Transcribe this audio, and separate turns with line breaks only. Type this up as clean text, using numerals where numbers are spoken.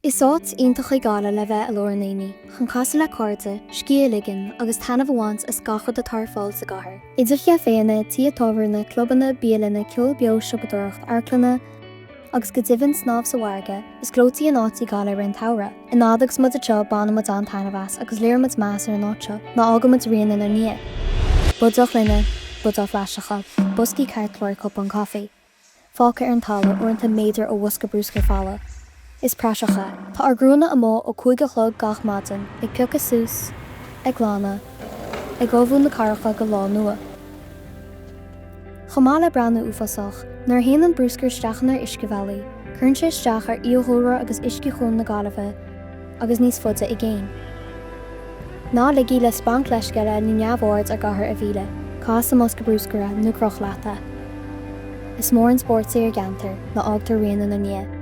Is áit iontach gála le bheith a lóranéní, chun casadh le cairde, scíth ligean agus taitneamh bhaint is gach de tar fáil sa gcathair. Idir che féine tí atábharna clubanna bíalanna ciúil beo siopadacht airclanna agus go dtibhann snámh sa bharge is glótaí an átaí gála ar an tara. In ádagus mud ateo banna mud an-taithneamh agus léireodh meas ar an áiteo ná ága mud rian in ndiaidh. Budach linne, budach leisce, buscaí ceirclóir cup an caifé. Fáca ar an talla uaireanta méidir ó bhosca brúsca fála. Is praseacha, tá ar grúna amó ó chuige chlog gach maidin, ag peocha sús, ag glána, ag óbhún na caracha go lá nua. Chomála breanna uafasach, nuair haon an brúscar steachan ar isce bhealaí, chuann sé isteach ar íothóra agus isce chun na Gaillimh, agus níos fuide i ggéin. Ná ligí le splanc leisce le neamhairde ar gcathair a bhíle, cás am osca brúscara nó croch leata. Is mór an spórtaí ar gcathair na ágtar rian in ndiaidh.